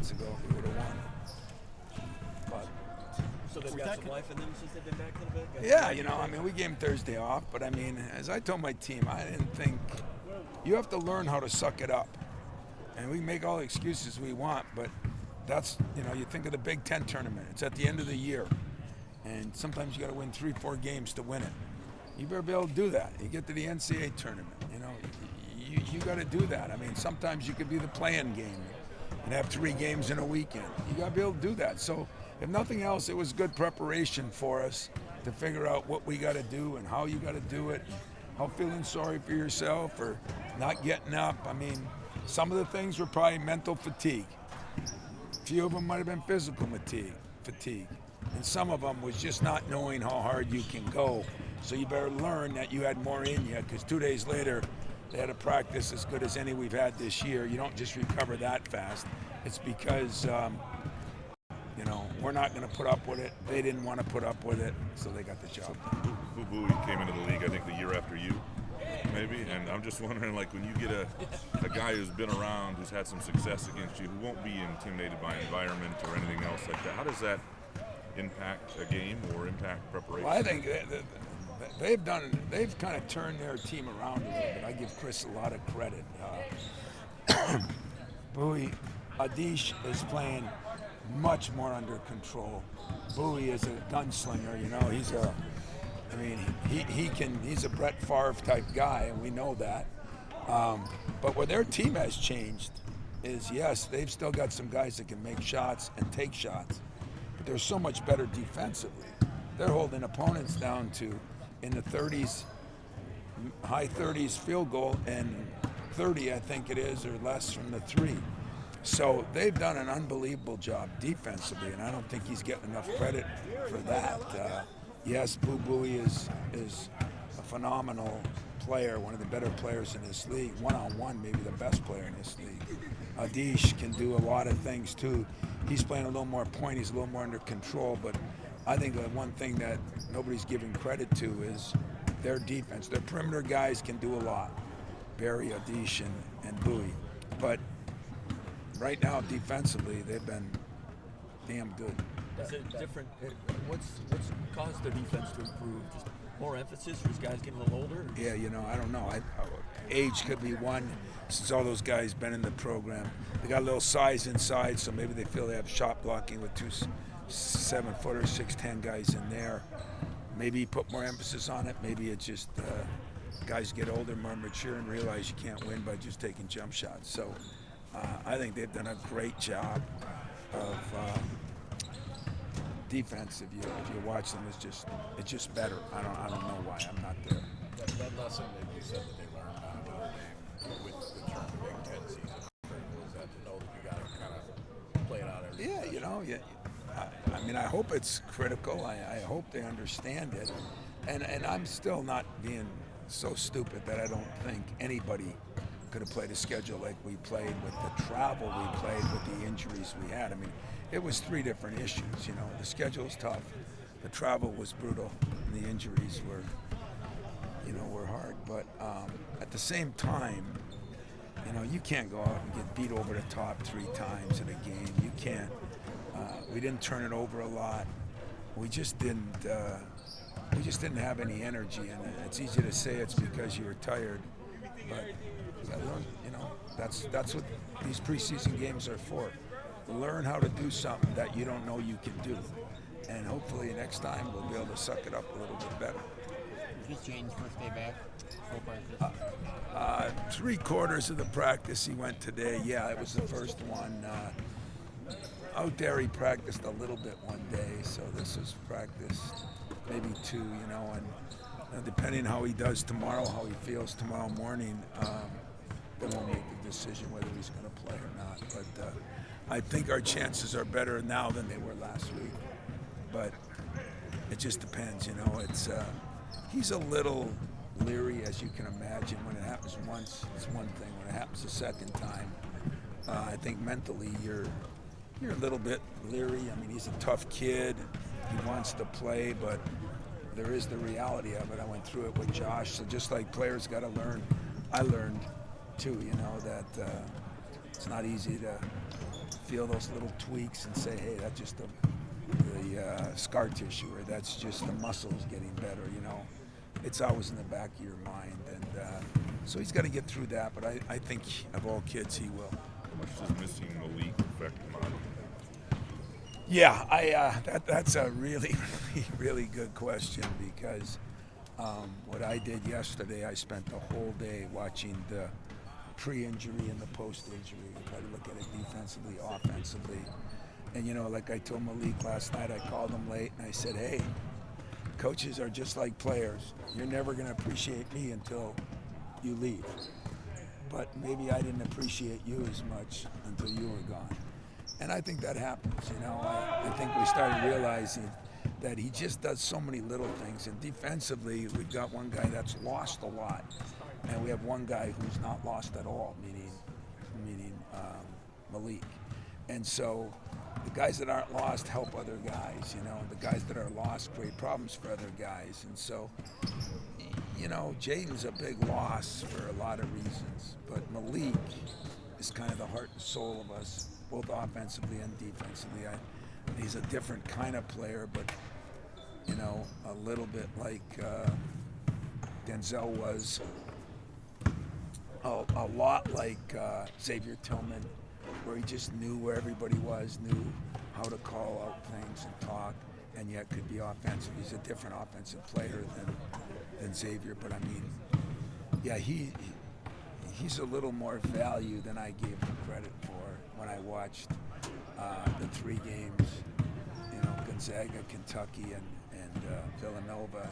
months ago, we would have won. But So they've got some life in them since they've been back a little bit? yeah, we gave them Thursday off, but I mean, as I told my team, I didn't think you have to learn how to suck it up. And we make all the excuses we want, but that's, you think of the Big Ten tournament. It's at the end of the year. And sometimes you got to win 3-4 games to win it. You better be able to do that. You get to the NCAA tournament, you got to do that. I mean, sometimes you could be the play-in game and have 3 games in a weekend. You got to be able to do that. So if nothing else, it was good preparation for us to figure out what we got to do and how you got to do it, and how feeling sorry for yourself or not getting up. I mean, some of the things were probably mental fatigue. A few of them might have been physical fatigue. And some of them was just not knowing how hard you can go. So you better learn that you had more in you, because 2 days later, they had a practice as good as any we've had this year. You don't just recover that fast. It's because, we're not going to put up with it. They didn't want to put up with it, so they got the job. Boo Buie came into the league, I think, the year after you, maybe. And I'm just wondering, like, when you get a guy who's been around, who's had some success against you, who won't be intimidated by environment or anything else like that, how does that impact a game or impact preparation? Well, I think they've kind of turned their team around a little bit. I give Chris a lot of credit. Adish is playing much more under control. Buie is a gunslinger, he's a Brett Favre type guy, and we know that. But where their team has changed is, yes, they've still got some guys that can make shots and take shots, but they're so much better defensively. They're holding opponents down to in the 30s, high 30s field goal, and 30, I think it is, or less from the 3. So they've done an unbelievable job defensively, and I don't think he's getting enough credit for that. Yes, Boo Buie is a phenomenal player, one of the better players in this league, one-on-one, maybe the best player in this league. Adish can do a lot of things too. He's playing a little more point, he's a little more under control, but I think the one thing that nobody's giving credit to is their defense. Their perimeter guys can do a lot, Barry, Adish, and Buie. But right now, defensively, they've been damn good. Is it different? What's caused their defense to improve? Just more emphasis? Or these guys getting a little older? Yeah, I don't know. Age could be one, since all those guys been in the program. They got a little size inside, so maybe they feel they have shot blocking with 2 7-footer, 6'10" guys in there. Maybe put more emphasis on it. Maybe it's just guys get older, more mature, and realize you can't win by just taking jump shots. So I think they've done a great job of defense. If you watch them, it's just better. I don't know why I'm not there. That lesson that you said that they learned out of Notre Dame with the term Big Ten season was that to know that you got to kind of play it out every Yeah, I hope it's critical. I hope they understand it. And I'm still not being so stupid that I don't think anybody could have played a schedule like we played, with the travel we played, with the injuries we had. I mean, it was 3 different issues. The schedule was tough, the travel was brutal, and the injuries were hard. But at the same time, you can't go out and get beat over the top 3 times in a game. You can't. We didn't turn it over a lot. We just didn't have any energy, and it's easy to say it's because you were tired, but that's what these preseason games are for. Learn how to do something that you don't know you can do, and hopefully next time we'll be able to suck it up a little bit better. Is this Jaden's first day back? Full practice? 3/4 of the practice he went today. Yeah, it was the first one. Out there he practiced a little bit one day, so this is practice maybe 2, and depending how he does tomorrow, how he feels tomorrow morning, then we'll make the decision whether he's going to play or not. But I think our chances are better now than they were last week. But it just depends, It's he's a little leery, as you can imagine. When it happens once, it's one thing. When it happens a second time, I think mentally you're a little bit leery. I mean, he's a tough kid. He wants to play, but there is the reality of it. I went through it with Josh. So just like players got to learn, I learned too, that it's not easy to feel those little tweaks and say, hey, that's just the scar tissue, or that's just the muscles getting better, you know. It's always in the back of your mind. And so he's got to get through that, but I think of all kids, he will. How much does missing Malik affect him on? Yeah, that's a really, really good question, because what I did yesterday, I spent the whole day watching the pre-injury and the post-injury, try to look at it defensively, offensively. And, you know, like I told Malik last night, I called him late and I said, hey, coaches are just like players. You're never going to appreciate me until you leave. But maybe I didn't appreciate you as much until you were gone. And I think that happens, you know. I think we started realizing that he just does so many little things. And defensively, we've got one guy that's lost a lot, and we have one guy who's not lost at all, meaning Malik. And so the guys that aren't lost help other guys, you know. The guys that are lost create problems for other guys. And so, you know, Jaden's a big loss for a lot of reasons, but Malik is kind of the heart and soul of us, both offensively and defensively. He's a different kind of player, but, you know, a little bit like Denzel was, a lot like Xavier Tillman, where he just knew where everybody was, knew how to call out things and talk, and yet could be offensive. He's a different offensive player than Xavier, but I mean, yeah, he's a little more value than I gave him credit for when I watched the 3 games, you know, Gonzaga, Kentucky, and Villanova,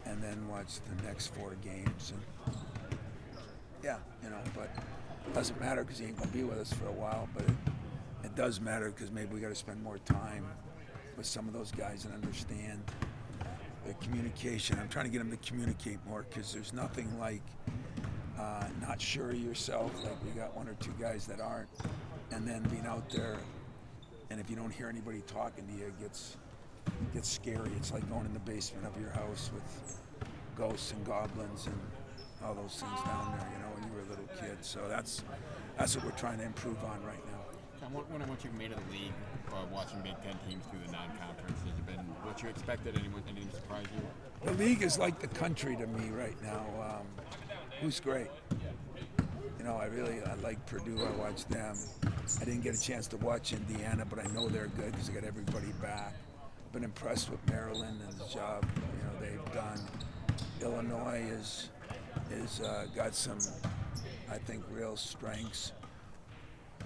and then watched the next 4 games. And yeah, you know, but it doesn't matter because he ain't going to be with us for a while, but it does matter because maybe we got to spend more time with some of those guys and understand the communication. I'm trying to get him to communicate more, because there's nothing like not sure of yourself, like we got 1 or 2 guys that aren't, and then being out there, and if you don't hear anybody talking to you, it gets scary. It's like going in the basement of your house with ghosts and goblins and all those things down there, you know, when you were a little kid. So that's what we're trying to improve on right now. Tom, what you've made of the league, watching Big Ten teams through the non-conference, has it been what you expected? Anything surprise you? The league is like the country to me right now. Who's great? You know, I like Purdue. I watch them. I didn't get a chance to watch Indiana, but I know they're good because they got everybody back. I've been impressed with Maryland and the job, you know, they've done. Illinois is got some, I think, real strengths.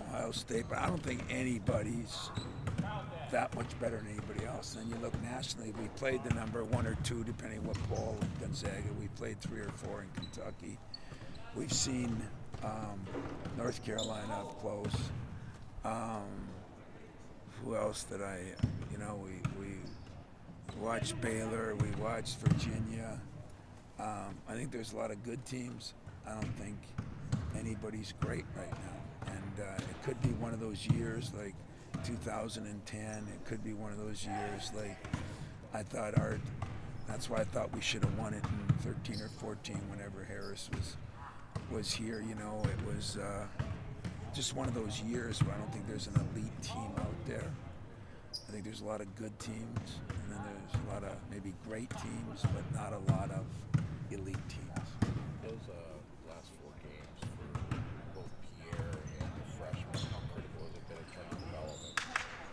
Ohio State, but I don't think anybody's that much better than anybody else. And then you look nationally, we played the number 1 or 2, depending what poll, in Gonzaga. We played 3 or 4 in Kentucky. We've seen North Carolina up close. Who else did we watched Baylor, we watched Virginia. I think there's a lot of good teams. I don't think anybody's great right now. And it could be one of those years like 2010. It could be one of those years like that's why I thought we should have won it in 13 or 14 whenever Harris was here. You know, it was just one of those years where I don't think there's an elite team out there. I think there's a lot of good teams, and then there's a lot of maybe great teams, but not a lot of elite teams. Those last 4 games for both Pierre and the freshmen, how critical has it been in terms of development?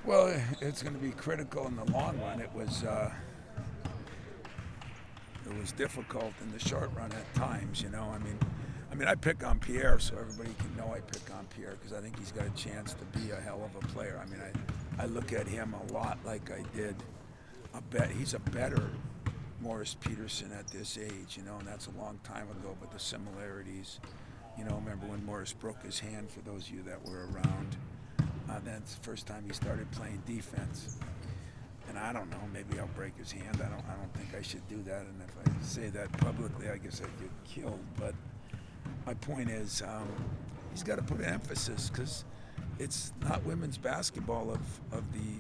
Well, it's going to be critical in the long run. It was difficult in the short run at times. You know, I mean, I pick on Pierre so everybody can know I pick on Pierre because I think he's got a chance to be a hell of a player. I mean, I look at him a lot like I did. He's a better Morris Peterson at this age, you know, and that's a long time ago, but the similarities, you know, remember when Morris broke his hand, for those of you that were around, that's the first time he started playing defense. And I don't know, maybe I'll break his hand. I don't think I should do that, and if I say that publicly, I guess I'd get killed. But my point is, he's got to put emphasis, because it's not women's basketball of the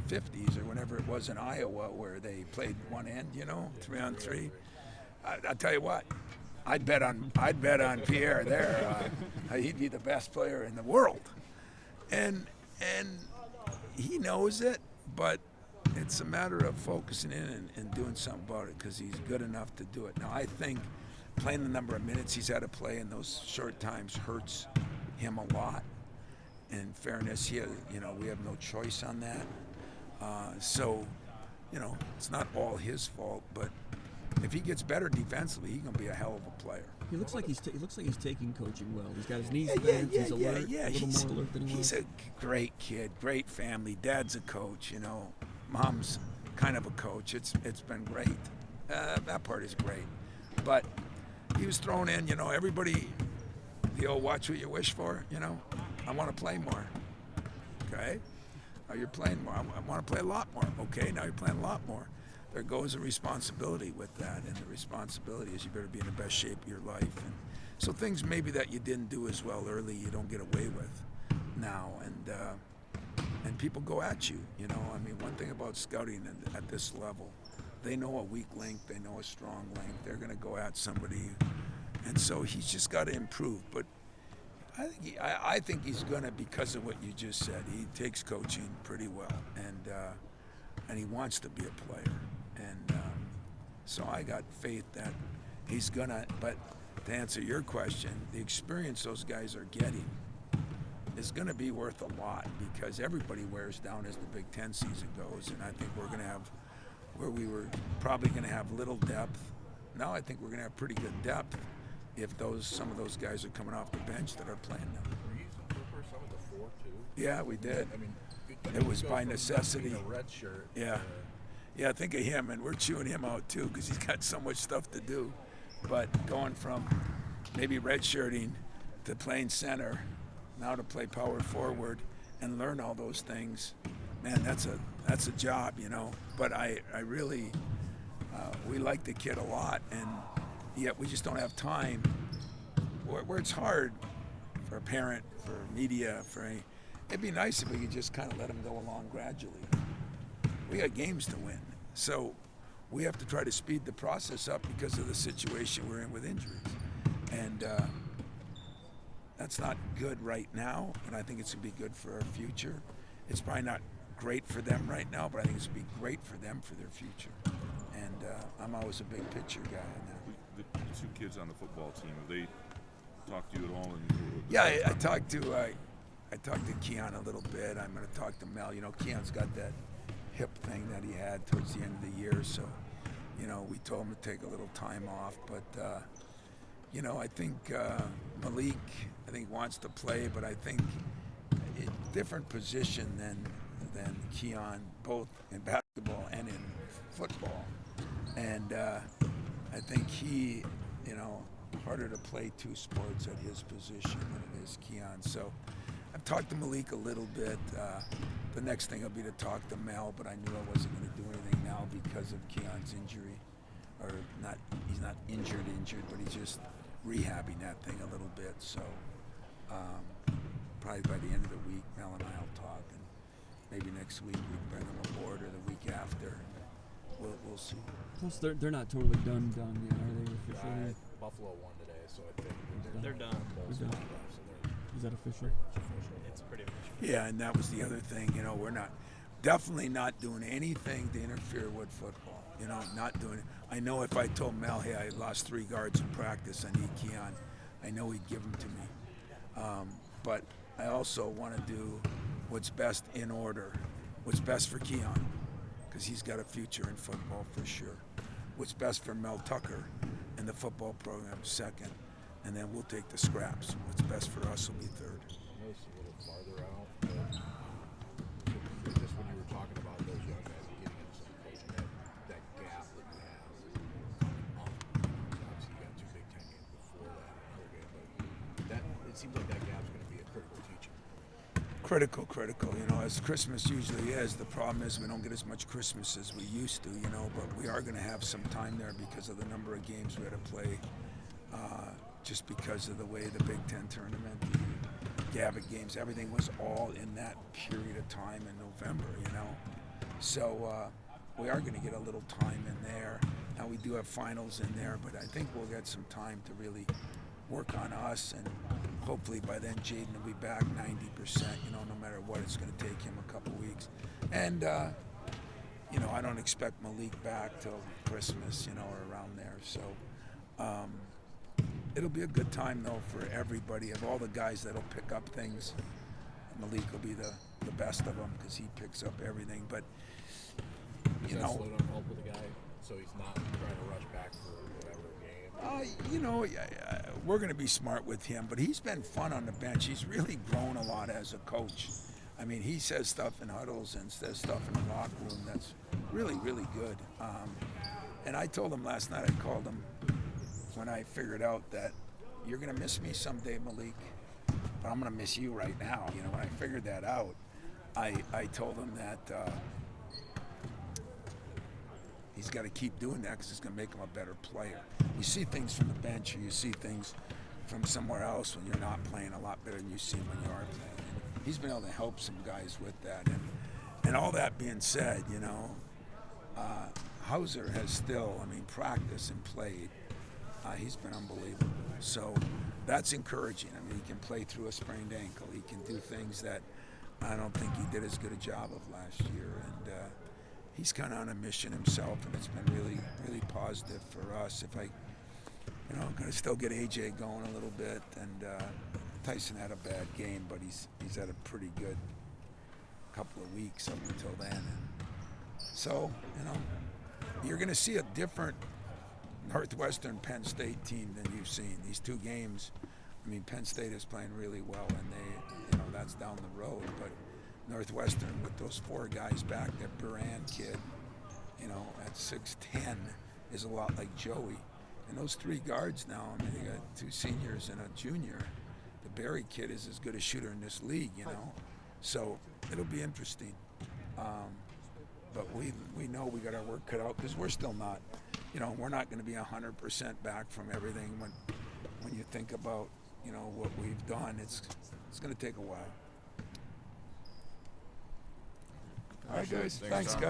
50s or whenever it was in Iowa where they played one end, you know, 3-on-3. I'll tell you what, I'd bet on Pierre there. He'd be the best player in the world. And and he knows it, but it's a matter of focusing in and doing something about it because he's good enough to do it. Now, I think playing the number of minutes he's had to play in those short times hurts him a lot. In fairness, we have no choice on that. So, it's not all his fault, but if he gets better defensively, he's going to be a hell of a player. He looks like he's taking coaching well. He's got his knees bent. He's alert. A little more alert than he was. He's a great kid, great family. Dad's a coach. Mom's kind of a coach. It's been great. That part is great. But he was thrown in. Everybody. The old watch what you wish for. I want to play more. Okay. Now you're playing more. I want to play a lot more. Okay. Now you're playing a lot more. There goes a responsibility with that, and the responsibility is you better be in the best shape of your life. And so things maybe that you didn't do as well early, you don't get away with now, and people go at you. One thing about scouting at this level, they know a weak link, they know a strong link. They're going to go at somebody, and so he's just got to improve. But I think he's going to, because of what you just said. He takes coaching pretty well, and he wants to be a player. And so I got faith that he's going to, but to answer your question, the experience those guys are getting is going to be worth a lot because everybody wears down as the Big Ten season goes. And I think we're going to have, where we were probably going to have little depth, now I think we're going to have pretty good depth if some of those guys are coming off the bench that are playing now. Were you using Cooper some of the 4 too? Yeah, we did. It was by necessity. A red shirt. Yeah, think of him, and we're chewing him out too because he's got so much stuff to do. But going from maybe redshirting to playing center, now to play power forward and learn all those things, man, that's a job, But I really, we like the kid a lot, and yet we just don't have time. Where it's hard for a parent, for media, it'd be nice if we could just kind of let him go along gradually. We got games to win, so we have to try to speed the process up because of the situation we're in with injuries, and that's not good right now. And I think it's gonna be good for our future. It's probably not great for them right now, but I think it's gonna be great for them for their future. And I'm always a big picture guy in that. The 2 kids on the football team, have they talked to you at all? Yeah, I talked to Keon a little bit. I'm going to talk to Mel. Keon's got that hip thing that he had towards the end of the year, so we told him to take a little time off. But I think Malik, wants to play, but I think a different position than Keon, both in basketball and in football. And I think he, harder to play 2 sports at his position than it is Keon. So I've talked to Malik a little bit. The next thing will be to talk to Mel, but I knew I wasn't going to do anything now because of Keon's injury. Or not, he's not injured, but he's just rehabbing that thing a little bit. So probably by the end of the week, Mel and I will talk, and maybe next week we can bring him aboard, or the week after. We'll see. Plus, they're not totally done yet, are they? Officially? Buffalo won today, so I think They're done. Is that official? It's pretty much. Yeah, and that was the other thing. We're definitely not doing anything to interfere with football. Not doing it. I know if I told Mel, hey, I lost 3 guards in practice, I need Keon, I know he'd give them to me. But I also want to do what's best in order, what's best for Keon, because he's got a future in football for sure. What's best for Mel Tucker and the football program second, and then we'll take the scraps. What's best for us will be third. I know it's a little farther out, but just when you were talking about those young guys and getting into some coaching, that gap that you have, obviously you got 2 Big Ten games before that, but it seems like that gap's going to be a critical teaching. Critical. As Christmas usually is, the problem is we don't get as much Christmas as we used to, but we are going to have some time there because of the number of games we had to play, just because of the way the Big Ten tournament, the Gavitt games, everything was all in that period of time in November, So we are going to get a little time in there. Now we do have finals in there, but I think we'll get some time to really work on us and hopefully by then Jaden will be back 90%. You know, no matter what, it's going to take him a couple weeks. And you know, I don't expect Malik back till Christmas. You know, or around there. So. It'll be a good time, though, for everybody. Of all the guys that'll pick up things, Malik will be the best of them because he picks up everything. But, you know, slow down help with the guy so he's not trying to rush back for whatever game. you know, we're going to be smart with him, but he's been fun on the bench. He's really grown a lot as a coach. I mean, he says stuff in huddles and says stuff in the locker room that's really, really good. And I told him last night, I called him when I figured out that you're going to miss me someday, Malik, but I'm going to miss you right now. You know, when I figured that out, I told him that he's got to keep doing that because it's going to make him a better player. You see things from the bench or you see things from somewhere else when you're not playing a lot better than you see when you are playing. And he's been able to help some guys with that. And all that being said, you know, Hauser has still, I mean, practiced and played. He's been unbelievable. So that's encouraging. I mean, he can play through a sprained ankle. He can do things that I don't think he did as good a job of last year. And he's kind of on a mission himself, and it's been really, really positive for us. If I, you know, going to still get AJ going a little bit. And Tyson had a bad game, but he's had a pretty good couple of weeks up until then. And so, you know, you're going to see a different Northwestern Penn State team than you've seen. These two games, I mean, Penn State is playing really well, and they, you know, that's down the road. But Northwestern, with those four guys back, that Buran kid, you know, at 6'10", is a lot like Joey. And those three guards now, I mean, they got two seniors and a junior. The Barry kid is as good a shooter in this league, you know. So it'll be interesting. But we know we got our work cut out because we're still not. You know, we're not going to be 100% back from everything when you think about, you know, what we've done. It's going to take a while. All right, guys. Thanks, guys.